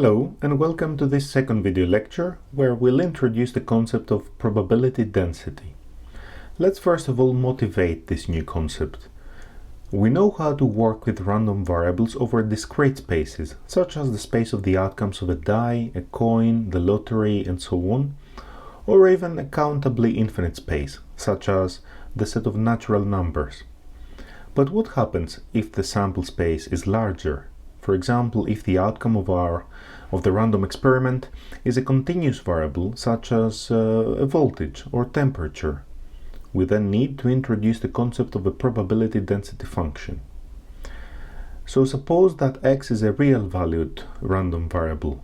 Hello and welcome to this second video lecture where we'll introduce the concept of probability density. Let's first of all motivate this new concept. We know how to work with random variables over discrete spaces, such as the space of the outcomes of a die, a coin, the lottery, and so on, or even a countably infinite space, such as the set of natural numbers. But what happens if the sample space is larger? For example, if the outcome of the random experiment is a continuous variable, such as a voltage or temperature, we then need to introduce the concept of a probability density function. So suppose that x is a real-valued random variable.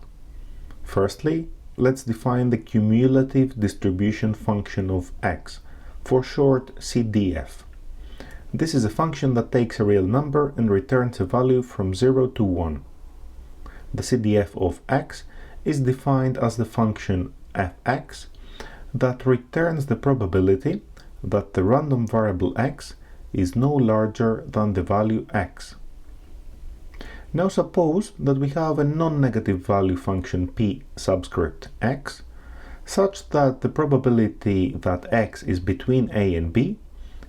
Firstly, let's define the cumulative distribution function of x, for short CDF. This is a function that takes a real number and returns a value from 0 to 1. The CDF of x is defined as the function fx that returns the probability that the random variable x is no larger than the value x. Now suppose that we have a non-negative value function p subscript x, such that the probability that x is between a and b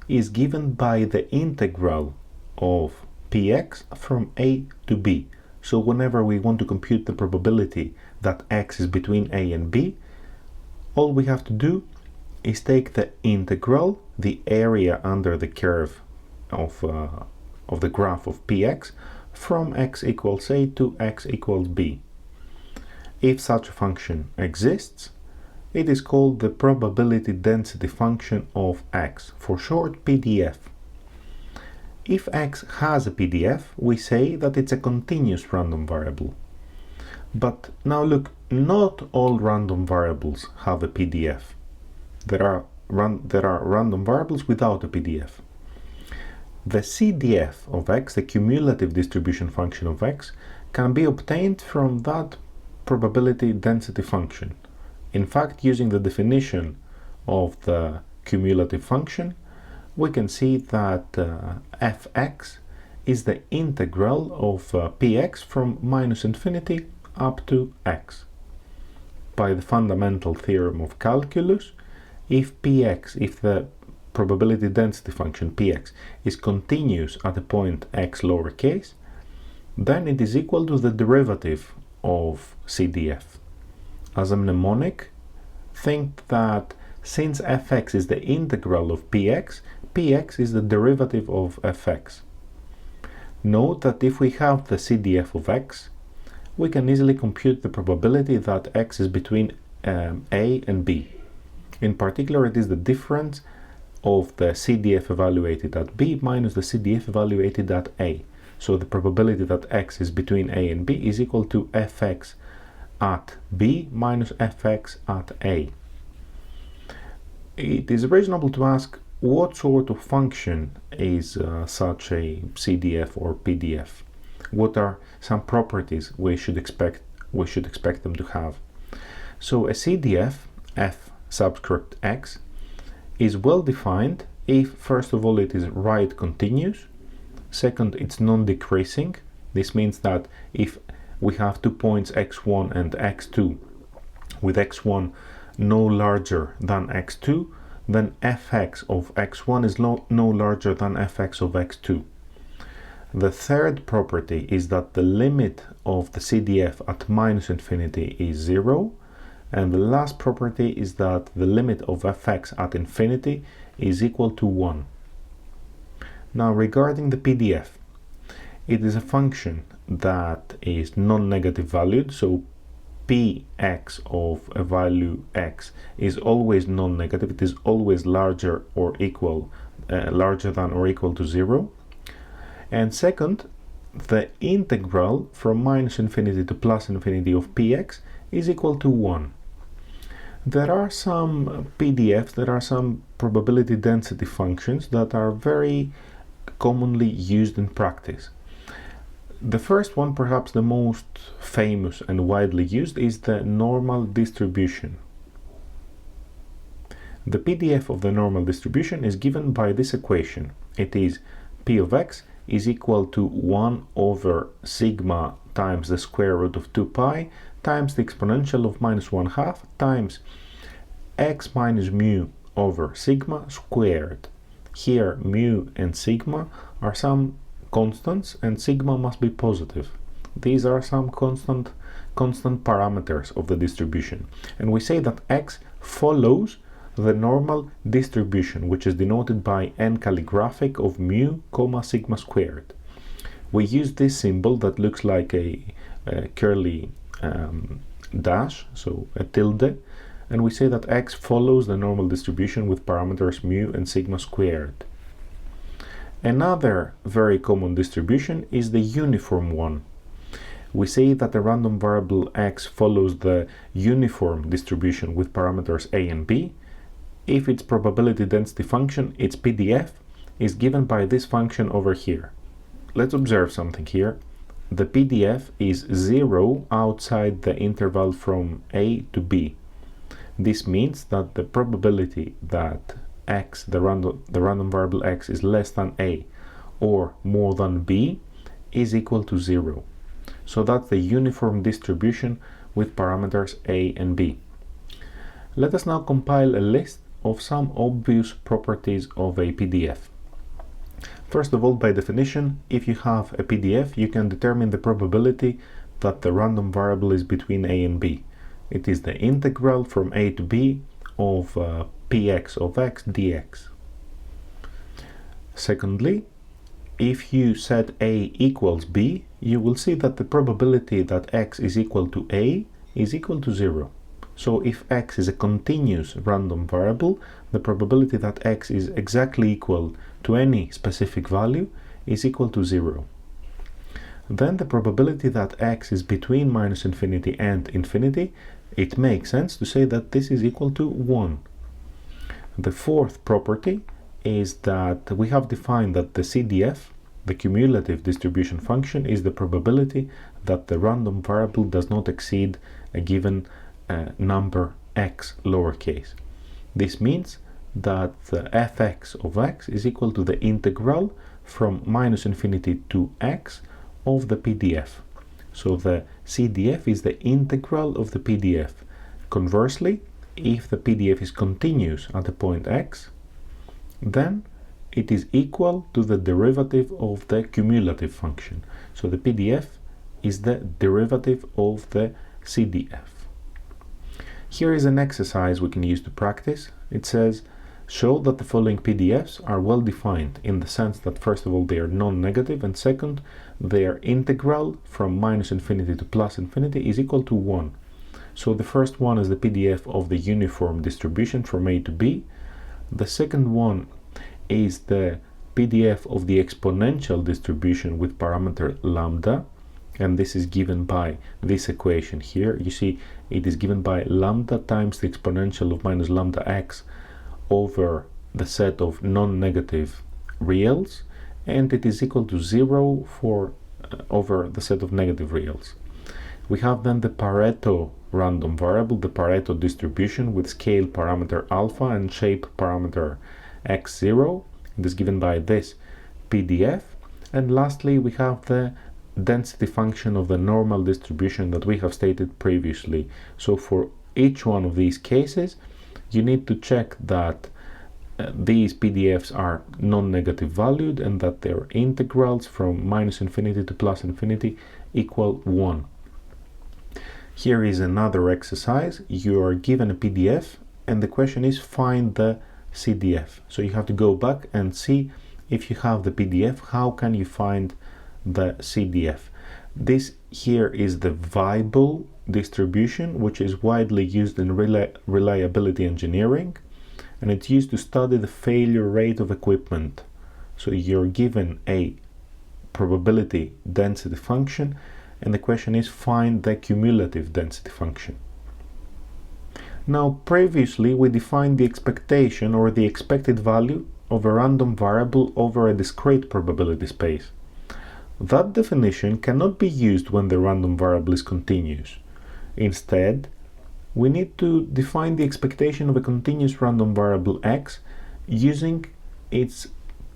is given by the integral of px from a to b. So whenever we want to compute the probability that x is between a and b, all we have to do is take the integral, the area under the curve of the graph of px, from x equals a to x equals b. If such a function exists, it is called the probability density function of x, for short PDF. If x has a PDF, we say that it's a continuous random variable. But now look, not all random variables have a PDF. There are random variables without a PDF. The CDF of x, the cumulative distribution function of x, can be obtained from that probability density function. In fact, using the definition of the cumulative function, we can see that fx is the integral of px from minus infinity up to x. By the fundamental theorem of calculus, if the probability density function px is continuous at a point x lowercase, then it is equal to the derivative of CDF. As a mnemonic, think that since fx is the integral of px, px is the derivative of fx. Note that if we have the CDF of x, we can easily compute the probability that x is between a and b. In particular, it is the difference of the CDF evaluated at b minus the CDF evaluated at a. So the probability that x is between a and b is equal to fx at b minus fx at a. It is reasonable to ask what sort of function is such a CDF or PDF. What are some properties we should expect them to have? So a CDF, f subscript x, is well defined if first of all it is right continuous, second it's non-decreasing. This means that if we have 2 points x1 and x2 with x1 no larger than x2, then fx of x1 is no larger than fx of x2. The third property is that the limit of the CDF at minus infinity is 0, and the last property is that the limit of fx at infinity is equal to 1. Now regarding the PDF, it is a function that is non-negative valued, so px of a value x is always non-negative. It is always larger than or equal to 0. And second, the integral from minus infinity to plus infinity of px is equal to 1. There are some PDFs, there are some probability density functions that are very commonly used in practice. The first one, perhaps the most famous and widely used, is the normal distribution. The PDF of the normal distribution is given by this equation. It is p of x is equal to 1 over sigma times the square root of 2 pi times the exponential of minus 1/2 times x minus mu over sigma squared. Here mu and sigma are some constants and sigma must be positive. These are some constant parameters of the distribution. And we say that x follows the normal distribution, which is denoted by n calligraphic of mu comma sigma squared. We use this symbol that looks like a curly dash, so a tilde, and we say that x follows the normal distribution with parameters mu and sigma squared. Another very common distribution is the uniform one. We say that the random variable x follows the uniform distribution with parameters a and b if its probability density function, its PDF, is given by this function over here. Let's observe something here. The PDF is 0 outside the interval from a to b. This means that the probability that x, the random variable x, is less than a or more than b is equal to 0. So that's the uniform distribution with parameters a and b. Let us now compile a list of some obvious properties of a PDF. First of all, by definition, if you have a PDF, you can determine the probability that the random variable is between a and b. It is the integral from a to b of px of x dx. Secondly, if you set a equals b, you will see that the probability that x is equal to a is equal to 0. So if x is a continuous random variable, the probability that x is exactly equal to any specific value is equal to 0. Then the probability that x is between minus infinity and infinity, it makes sense to say that this is equal to 1. The fourth property is that we have defined that the CDF, the cumulative distribution function, is the probability that the random variable does not exceed a given number x lowercase. This means that the fx of x is equal to the integral from minus infinity to x of the PDF. So the CDF is the integral of the PDF. Conversely, if the PDF is continuous at the point x, then it is equal to the derivative of the cumulative function. So the PDF is the derivative of the CDF. Here is an exercise we can use to practice. It says, show that the following PDFs are well defined in the sense that first of all they are non-negative, and second, their integral from minus infinity to plus infinity is equal to 1. So the first one is the PDF of the uniform distribution from a to b. The second one is the PDF of the exponential distribution with parameter lambda, and this is given by this equation here. You see, it is given by lambda times the exponential of minus lambda x over the set of non-negative reals, and it is equal to 0 for over the set of negative reals. We have then the Pareto random variable, the Pareto distribution with scale parameter alpha and shape parameter x0. It is given by this PDF. And lastly, we have the density function of the normal distribution that we have stated previously. So for each one of these cases, you need to check that these PDFs are non-negative valued and that their integrals from minus infinity to plus infinity equal 1. Here is another exercise. You are given a PDF and the question is find the CDF. So you have to go back and see if you have the PDF, how can you find the CDF. This here is the Weibull distribution, which is widely used in reliability engineering, and it's used to study the failure rate of equipment. So you're given a probability density function, and the question is find the cumulative density function. Now previously we defined the expectation or the expected value of a random variable over a discrete probability space. That definition cannot be used when the random variable is continuous. Instead, we need to define the expectation of a continuous random variable x using its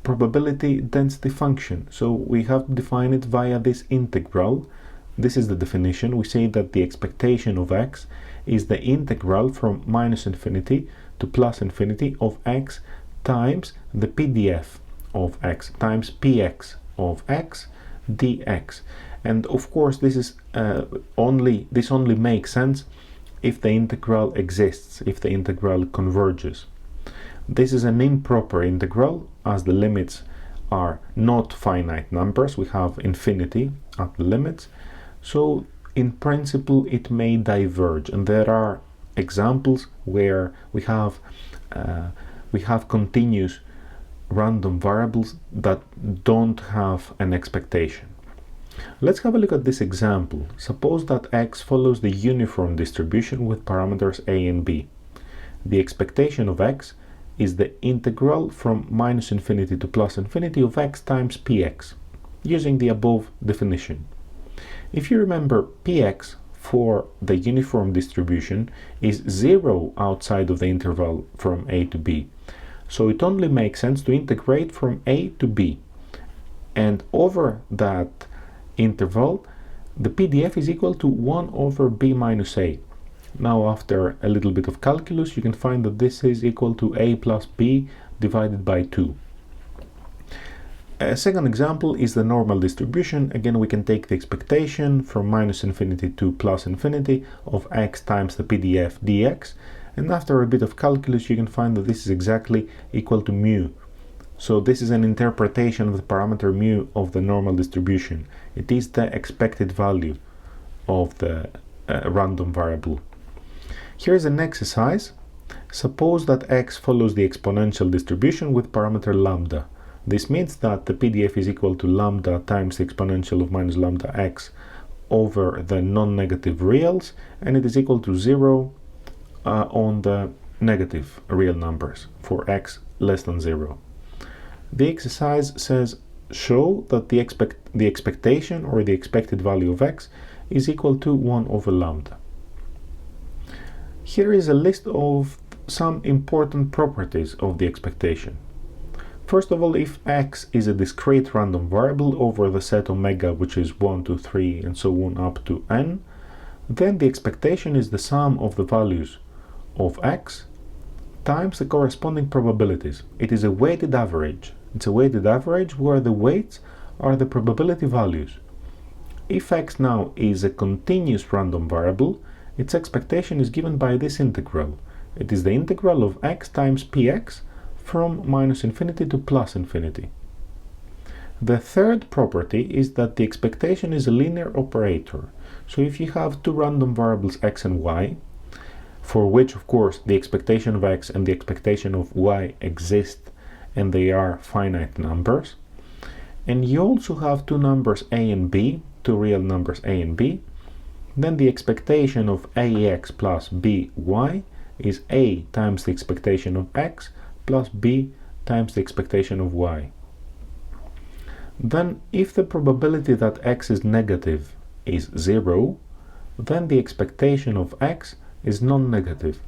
probability density function. So we have to define it via this integral. This is the definition. We say that the expectation of x is the integral from minus infinity to plus infinity of x times the PDF of x times px of x dx. And of course this is only makes sense if the integral exists, if the integral converges. This is an improper integral, as the limits are not finite numbers. We have infinity at the limits, so in principle it may diverge, and there are examples where we have continuous random variables that don't have an expectation. Let's have a look at this example. Suppose that x follows the uniform distribution with parameters a and b. The expectation of x is the integral from minus infinity to plus infinity of x times px, using the above definition. If you remember, px for the uniform distribution is 0 outside of the interval from a to b. So it only makes sense to integrate from a to b. And over that interval, the PDF is equal to 1 over b minus a. Now, after a little bit of calculus, you can find that this is equal to a plus b divided by 2. A second example is the normal distribution. Again, we can take the expectation from minus infinity to plus infinity of x times the PDF dx. And after a bit of calculus, you can find that this is exactly equal to mu. So this is an interpretation of the parameter mu of the normal distribution. It is the expected value of the random variable. Here's an exercise. Suppose that x follows the exponential distribution with parameter lambda. This means that the PDF is equal to lambda times the exponential of minus lambda x over the non-negative reals, and it is equal to 0 on the negative real numbers for x less than 0. The exercise says show that the expectation or the expected value of x is equal to 1 over lambda. Here is a list of some important properties of the expectation. First of all, if x is a discrete random variable over the set omega, which is 1, 2, 3, and so on up to n, then the expectation is the sum of the values of x times the corresponding probabilities. It is a weighted average. It's a weighted average where the weights are the probability values. If x now is a continuous random variable, its expectation is given by this integral. It is the integral of x times px from minus infinity to plus infinity. The third property is that the expectation is a linear operator. So if you have two random variables x and y, for which of course the expectation of x and the expectation of y exist and they are finite numbers, and you also have two numbers a and b, two real numbers a and b, then the expectation of ax plus by is a times the expectation of x plus b times the expectation of y. Then if the probability that x is negative is 0, then the expectation of x is non-negative.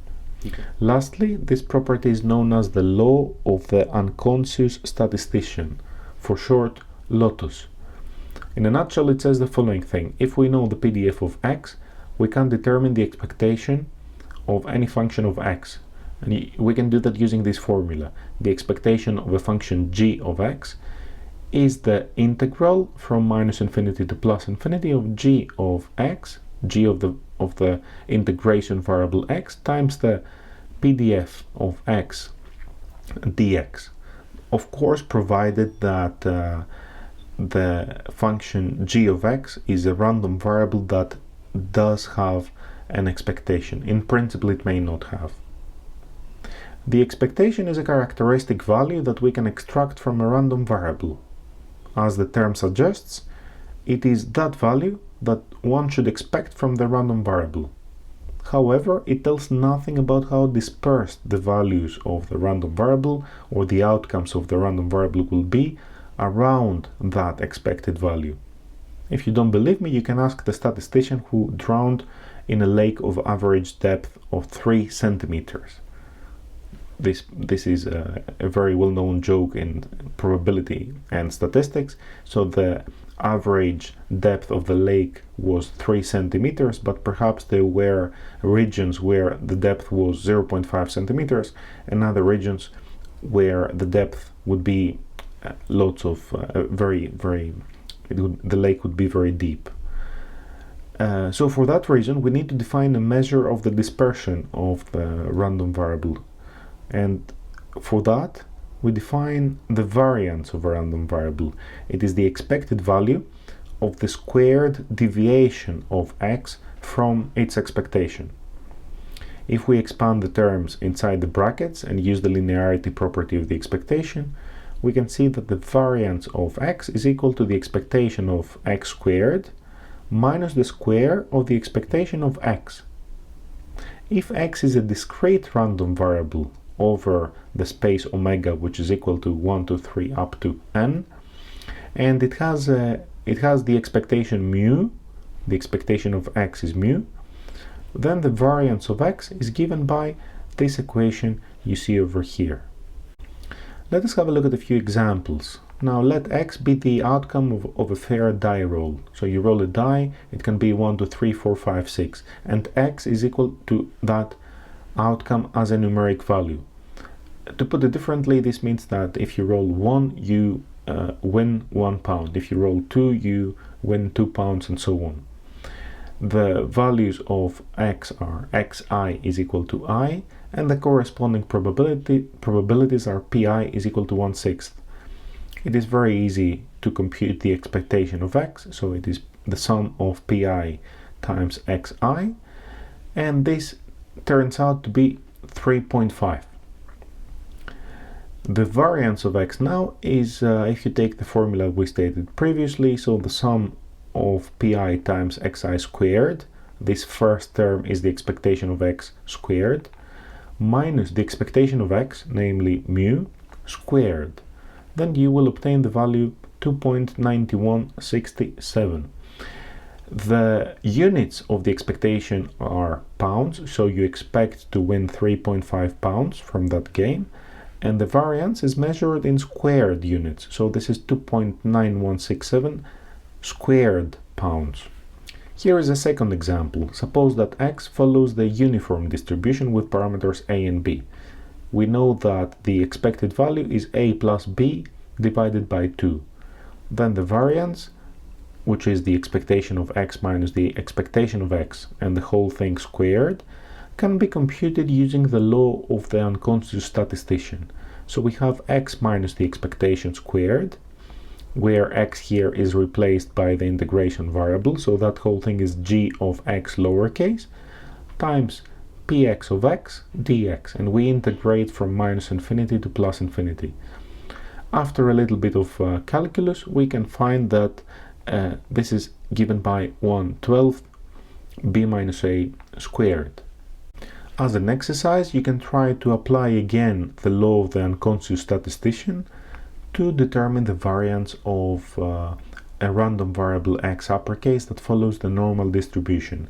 Okay. Lastly, this property is known as the law of the unconscious statistician, for short LotUS. In a nutshell, it says the following thing: if we know the PDF of x, we can determine the expectation of any function of x. And we can do that using this formula. The expectation of a function g of x is the integral from minus infinity to plus infinity of g of x, g of the integration variable x, times the PDF of x dx. Of course, provided that the function g of x is a random variable that does have an expectation. In principle, it may not have. The expectation is a characteristic value that we can extract from a random variable. As the term suggests, it is that value that one should expect from the random variable. However, it tells nothing about how dispersed the values of the random variable or the outcomes of the random variable will be around that expected value. If you don't believe me, you can ask the statistician who drowned in a lake of average depth of 3 centimeters. this is a very well-known joke in probability and statistics. So the average depth of the lake was 3 centimeters, but perhaps there were regions where the depth was 0.5 centimeters and other regions where the depth would be lots of the lake would be very deep. So for that reason, we need to define a measure of the dispersion of the random variable. And for that, we define the variance of a random variable. It is the expected value of the squared deviation of x from its expectation. If we expand the terms inside the brackets and use the linearity property of the expectation, we can see that the variance of x is equal to the expectation of x squared minus the square of the expectation of x. If x is a discrete random variable over the space omega, which is equal to 1, 2, 3 up to n, and it has the expectation mu, the expectation of x is mu, then the variance of x is given by this equation you see over here. Let us have a look at a few examples. Now let x be the outcome of a fair die roll. So you roll a die, it can be 1, 2, 3, 4, 5, 6, and x is equal to that outcome as a numeric value. To put it differently, this means that if you roll 1, you win 1 pound. If you roll 2, you win 2 pounds, and so on. The values of x are xi is equal to I, and the corresponding probabilities are pi is equal to 1/6. It is very easy to compute the expectation of x, so it is the sum of pi times xi, and this turns out to be 3.5. The variance of x now is, if you take the formula we stated previously, so the sum of pi times xi squared, this first term is the expectation of x squared, minus the expectation of x, namely mu, squared. Then you will obtain the value 2.9167. The units of the expectation are pounds, so you expect to win 3.5 pounds from that game, and the variance is measured in squared units, so this is 2.9167 squared pounds. Here is a second example. Suppose that x follows the uniform distribution with parameters a and b. We know that the expected value is a plus b divided by 2. Then the variance, which is the expectation of x minus the expectation of x and the whole thing squared, can be computed using the law of the unconscious statistician. So we have x minus the expectation squared, where x here is replaced by the integration variable, so that whole thing is g of x lowercase, times px of x dx, and we integrate from minus infinity to plus infinity. After a little bit of calculus, we can find that this is given by 1/12 b minus a squared. As an exercise, you can try to apply again the law of the unconscious statistician to determine the variance of a random variable x uppercase that follows the normal distribution.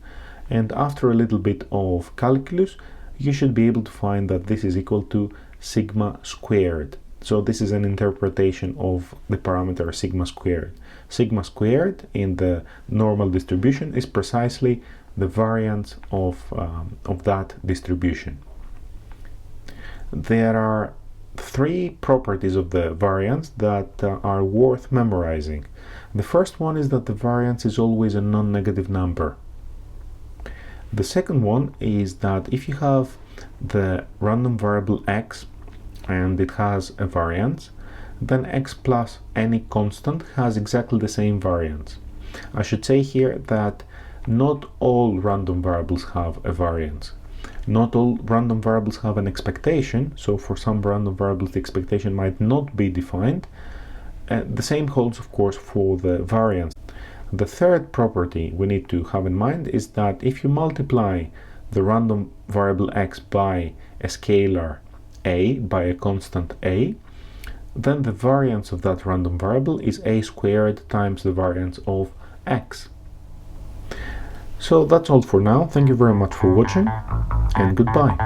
And after a little bit of calculus, you should be able to find that this is equal to sigma squared. So this is an interpretation of the parameter sigma squared. Sigma squared in the normal distribution is precisely the variance of that distribution. There are 3 properties of the variance that are worth memorizing. The first one is that the variance is always a non-negative number. The second one is that if you have the random variable x and it has a variance, then x plus any constant has exactly the same variance. I should say here that not all random variables have a variance. Not all random variables have an expectation, so for some random variables the expectation might not be defined. The same holds, of course, for the variance. The third property we need to have in mind is that if you multiply the random variable x by a scalar a, by a constant a, then the variance of that random variable is a squared times the variance of x. So that's all for now. Thank you very much for watching, and goodbye.